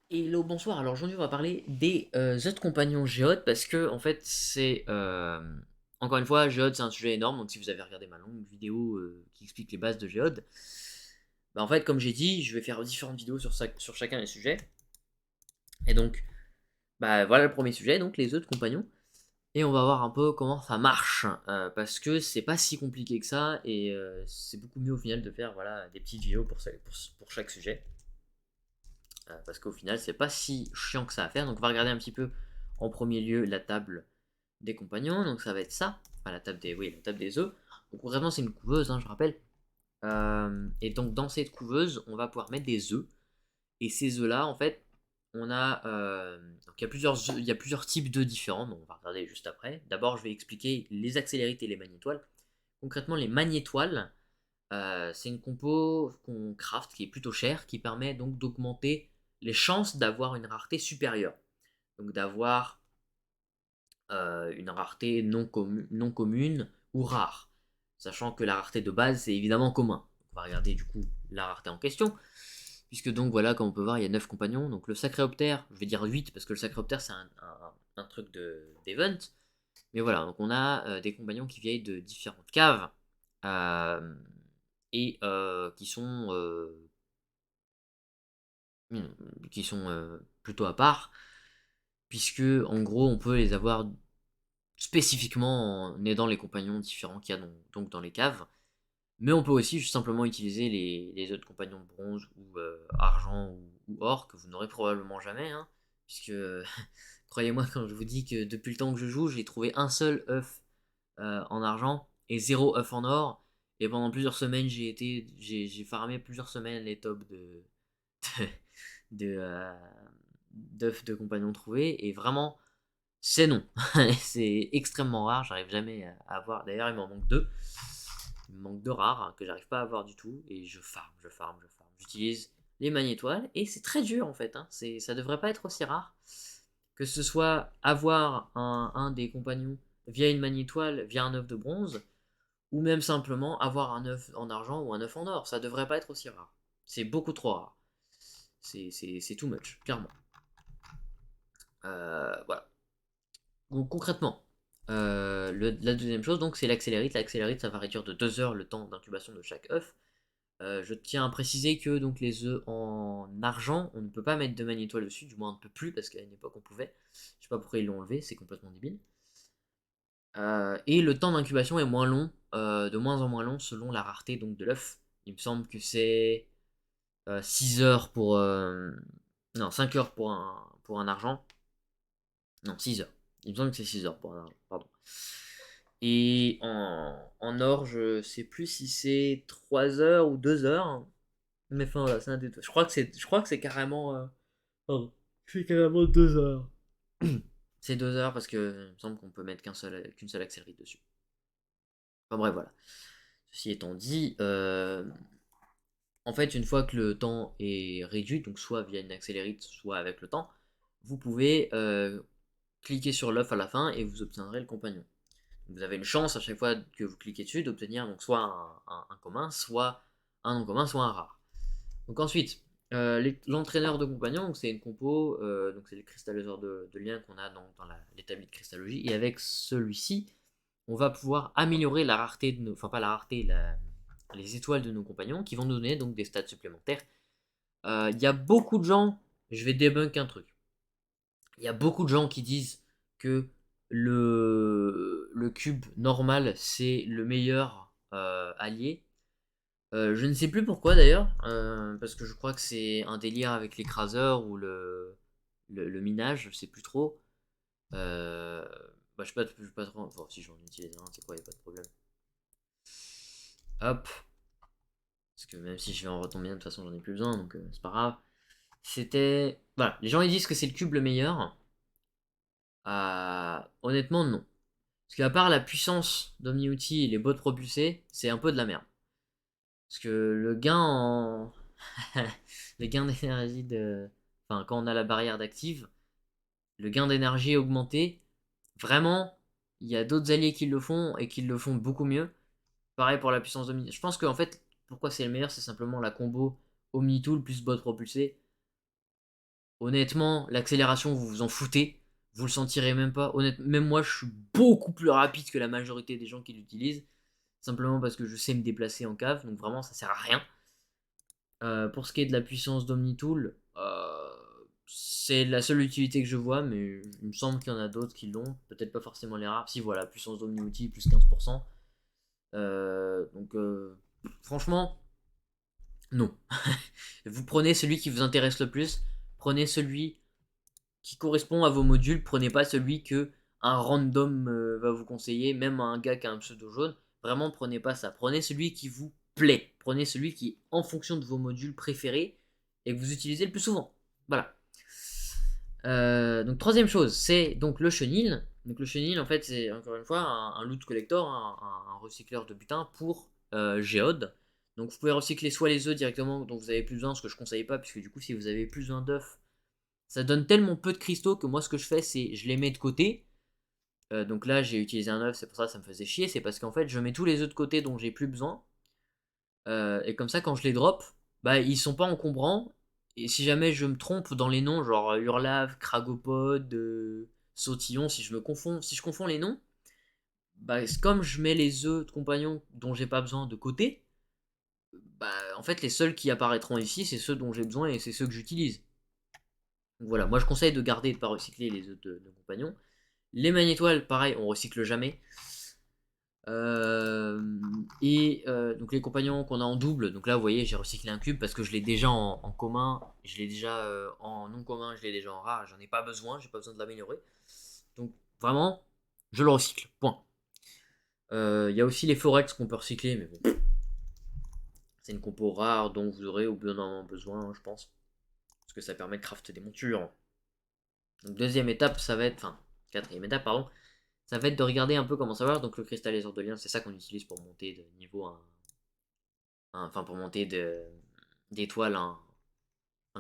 Hello, bonsoir. Alors aujourd'hui, on va parler des autres compagnons Géode parce que en fait, c'est encore une fois, Géode, c'est un sujet énorme. Donc si vous avez regardé ma longue vidéo qui explique les bases de Géode, bah, en fait, comme j'ai dit, je vais faire différentes vidéos sur chacun des sujets. Et donc, bah voilà le premier sujet, donc les autres compagnons. Et on va voir un peu comment ça marche parce que c'est pas si compliqué que ça et c'est beaucoup mieux au final de faire voilà des petites vidéos pour chaque sujet. Parce qu'au final, c'est pas si chiant que ça à faire. Donc, on va regarder un petit peu en premier lieu la table des compagnons. Donc, ça va être ça. Enfin, la table des œufs. Donc, concrètement, c'est une couveuse, hein, je rappelle. Et donc, dans cette couveuse, on va pouvoir mettre des œufs. Et ces œufs-là, en fait, on a. Donc, il y a plusieurs types d'œufs différents. Donc, on va regarder juste après. D'abord, je vais expliquer les accélérites et les magnétoiles. Concrètement, les magnétoiles, c'est une compo qu'on craft qui est plutôt chère, qui permet donc d'augmenter les chances d'avoir une rareté supérieure. Donc d'avoir une rareté non commune ou rare. Sachant que la rareté de base, c'est évidemment commun. On va regarder du coup la rareté en question. Puisque donc voilà, comme on peut voir, il y a 9 compagnons. Donc le Sacréoptère, je vais dire 8 parce que le Sacréoptère c'est un truc d'event. Mais voilà, donc on a des compagnons qui viennent de différentes caves. euh, et qui sont plutôt à part, puisque en gros on peut les avoir spécifiquement en aidant les compagnons différents qu'il y a donc dans les caves, mais on peut aussi juste simplement utiliser les autres compagnons de bronze ou argent ou or que vous n'aurez probablement jamais, hein, puisque croyez-moi quand je vous dis que depuis le temps que je joue, j'ai trouvé un seul œuf en argent et zéro œuf en or. Et pendant plusieurs semaines, j'ai farmé plusieurs semaines les tops de, d'œufs de compagnons trouvés. Et vraiment, c'est non. C'est extrêmement rare. J'arrive jamais à avoir. D'ailleurs, il m'en manque deux. Il me manque deux rares que j'arrive pas à avoir du tout. Et je farme. J'utilise les magnétoiles. Et c'est très dur en fait, hein. Ça devrait pas être aussi rare. Que ce soit avoir un des compagnons via une magnétoile, via un œuf de bronze, ou même simplement avoir un œuf en argent ou un œuf en or. Ça devrait pas être aussi rare. C'est beaucoup trop rare. C'est too much, clairement. Voilà. Donc concrètement, la deuxième chose, donc, c'est l'accélérite. L'accélérite, ça va réduire de 2 heures le temps d'incubation de chaque œuf. Je tiens à préciser que donc les œufs en argent, on ne peut pas mettre de magnétoile dessus, du moins on ne peut plus parce qu'à une époque on pouvait. Je sais pas pourquoi ils l'ont enlevé, c'est complètement débile. Et le temps d'incubation est moins long, de moins en moins long selon la rareté donc de l'œuf. Il me semble que c'est 6 heures pour non, 5 heures pour un argent. Non, 6 heures. Il me semble que c'est 6 heures pour un argent, pardon. Et en or, je sais plus si c'est 3 heures ou 2 heures. Mais enfin voilà, c'est un des deux. Je crois que c'est carrément pardon. C'est carrément 2 heures. C'est 2 heures parce que il me semble qu'on peut mettre qu'une seule accélérite dessus. Enfin bref, voilà. Ceci étant dit, en fait, une fois que le temps est réduit, donc soit via une accélérite, soit avec le temps, vous pouvez cliquer sur l'œuf à la fin et vous obtiendrez le compagnon. Vous avez une chance à chaque fois que vous cliquez dessus d'obtenir donc soit un commun, soit un non commun, soit un rare. Donc ensuite, l'entraîneur de compagnon, c'est une compo, donc c'est le cristalliseur de lien qu'on a dans l'établi de cristallogie, et avec celui-ci, on va pouvoir améliorer la rareté de nos, enfin pas la rareté, les étoiles de nos compagnons, qui vont nous donner donc des stats supplémentaires. Il y a beaucoup de gens, je vais debunk un truc. Il y a beaucoup de gens qui disent que le cube normal c'est le meilleur allié. Je ne sais plus pourquoi d'ailleurs, parce que je crois que c'est un délire avec l'écraseur ou le minage, je sais plus trop. Euh, Bah, je sais pas trop. Bon, si j'en utilise un, c'est quoi, y a pas de problème. Hop, parce que même si je vais en retomber un, de toute façon j'en ai plus besoin, donc c'est pas grave. C'était. Voilà, les gens ils disent que c'est le cube le meilleur. Honnêtement, non. Parce qu'à part la puissance d'Omni-Outil et les bots propulsés, c'est un peu de la merde. Parce que le gain en. le gain d'énergie de. Enfin, quand on a la barrière d'active, le gain d'énergie est augmenté. Vraiment, il y a d'autres alliés qui le font et qui le font beaucoup mieux. Pareil pour la puissance d'Omni. Je pense qu'en fait, pourquoi c'est le meilleur, c'est simplement la combo Omni-Tool plus bot propulsé. Honnêtement, l'accélération, vous vous en foutez. Vous le sentirez même pas. Honnêtement, même moi, je suis beaucoup plus rapide que la majorité des gens qui l'utilisent. Simplement parce que je sais me déplacer en cave. Donc vraiment, ça sert à rien. Pour ce qui est de la puissance d'Omnitool, c'est la seule utilité que je vois, mais il me semble qu'il y en a d'autres qui l'ont. Peut-être pas forcément les rares. Si, voilà, puissance d'Omni-Outil, plus 15%. Franchement, non. Vous prenez celui qui vous intéresse le plus. Prenez celui qui correspond à vos modules. Prenez pas celui que un random va vous conseiller, même un gars qui a un pseudo jaune. Vraiment, prenez pas ça. Prenez celui qui vous plaît. Prenez celui qui est en fonction de vos modules préférés et que vous utilisez le plus souvent. Voilà. Donc troisième chose, c'est donc le chenil. Donc le chenil, en fait, c'est encore une fois un loot collector, un recycleur de butin pour géode. Donc vous pouvez recycler soit les œufs directement dont vous avez plus besoin, ce que je conseille pas, puisque du coup si vous avez plus besoin d'œufs, ça donne tellement peu de cristaux que moi ce que je fais c'est je les mets de côté. Donc là j'ai utilisé un œuf, c'est pour ça que ça me faisait chier, c'est parce qu'en fait je mets tous les œufs de côté dont j'ai plus besoin. Et comme ça quand je les drop, bah ils sont pas encombrants. Et si jamais je me trompe dans les noms, genre Hurlave, Kragopod, Sautillon, si je confonds les noms, bah comme je mets les œufs de compagnons dont j'ai pas besoin de côté, bah en fait les seuls qui apparaîtront ici c'est ceux dont j'ai besoin et c'est ceux que j'utilise. Donc voilà, moi je conseille de garder et de pas recycler les œufs de compagnons. Les magnétoiles, pareil, on recycle jamais. Donc les compagnons qu'on a en double, donc là vous voyez j'ai recyclé un cube parce que je l'ai déjà en commun, je l'ai déjà en non commun, je l'ai déjà en rare, j'en ai pas besoin, j'ai pas besoin de l'améliorer. Donc vraiment, je le recycle, point. Il y a aussi les forex qu'on peut recycler, mais bon, c'est une compo rare dont vous aurez au bout d'un moment besoin, je pense. Parce que ça permet de crafter des montures. Donc deuxième étape, ça va être, enfin, quatrième étape, pardon, ça va être de regarder un peu comment ça va. Donc le cristal lézard de lien, c'est ça qu'on utilise pour monter de niveau enfin pour monter d'étoile un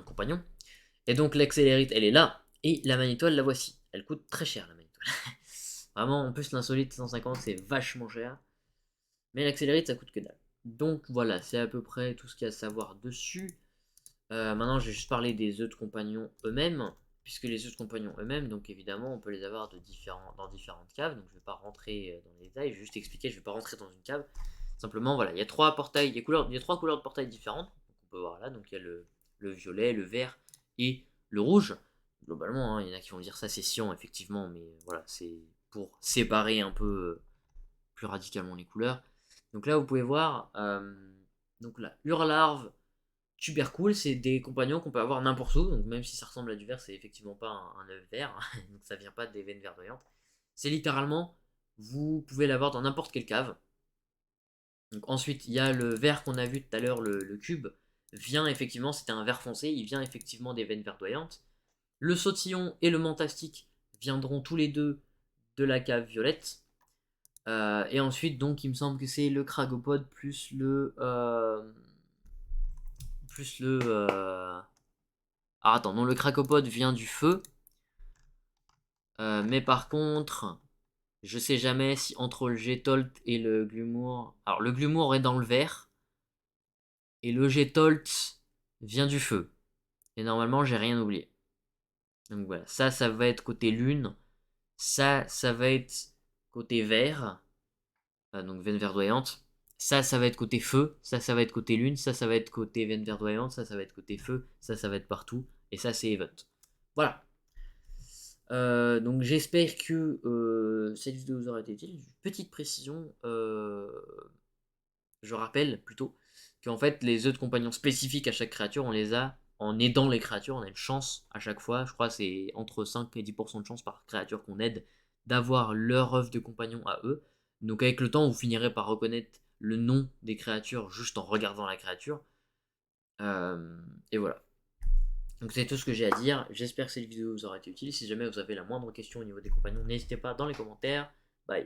compagnon. Et donc l'accélérite, elle est là, et la magnétoile, la voici. Elle coûte très cher la magnétoile. Vraiment, en plus l'insolite 150 c'est vachement cher. Mais l'accélérite ça coûte que dalle. Donc voilà, c'est à peu près tout ce qu'il y a à savoir dessus. Maintenant, je vais juste parler des œufs de compagnon eux-mêmes, puisque les œufs de compagnon eux-mêmes, donc évidemment, on peut les avoir dans différentes caves. Donc, je ne vais pas rentrer dans les détails, je vais juste expliquer. Je ne vais pas rentrer dans une cave. Simplement, voilà, il y a trois portails, il y a trois couleurs de portails différentes. Donc, on peut voir là, donc il y a le violet, le vert et le rouge. Globalement, hein, il y en a qui vont dire ça, c'est Cyan, effectivement, mais voilà, c'est pour séparer un peu plus radicalement les couleurs. Donc là, vous pouvez voir, donc là, Hurlarve, super cool, c'est des compagnons qu'on peut avoir n'importe où, donc même si ça ressemble à du vert, c'est effectivement pas un œuf vert, donc ça vient pas des veines verdoyantes. C'est littéralement, vous pouvez l'avoir dans n'importe quelle cave. Donc ensuite, il y a le vert qu'on a vu tout à l'heure, le cube, vient effectivement, c'était un vert foncé, il vient effectivement des veines verdoyantes. Le sautillon et le mantastique viendront tous les deux de la cave violette. Et ensuite, donc, il me semble que c'est le cragopode plus le. Plus le. Alors attends, non, le cracopode vient du feu. Mais par contre, je sais jamais si entre le Getolt et le Glumour. Alors le Glumour est dans le vert. Et le Getolt vient du feu. Et normalement, j'ai rien oublié. Donc voilà, ça va être côté lune. Ça va être côté vert. Donc veine verdoyante. Ça va être côté feu. Ça va être côté lune. Ça va être côté veine verdoyante. Ça va être côté feu. Ça va être partout. Et ça, c'est event. Voilà. Donc j'espère que cette vidéo vous aura été utile. Petite précision, je rappelle plutôt qu'en fait les œufs de compagnon spécifiques à chaque créature, on les a en aidant les créatures, on a une chance à chaque fois, je crois que c'est entre 5 et 10% de chance par créature qu'on aide d'avoir leur œuf de compagnon à eux. Donc avec le temps, vous finirez par reconnaître le nom des créatures juste en regardant la créature. Et voilà. Donc c'est tout ce que j'ai à dire. J'espère que cette vidéo vous aura été utile. Si jamais vous avez la moindre question au niveau des compagnons, n'hésitez pas dans les commentaires. Bye.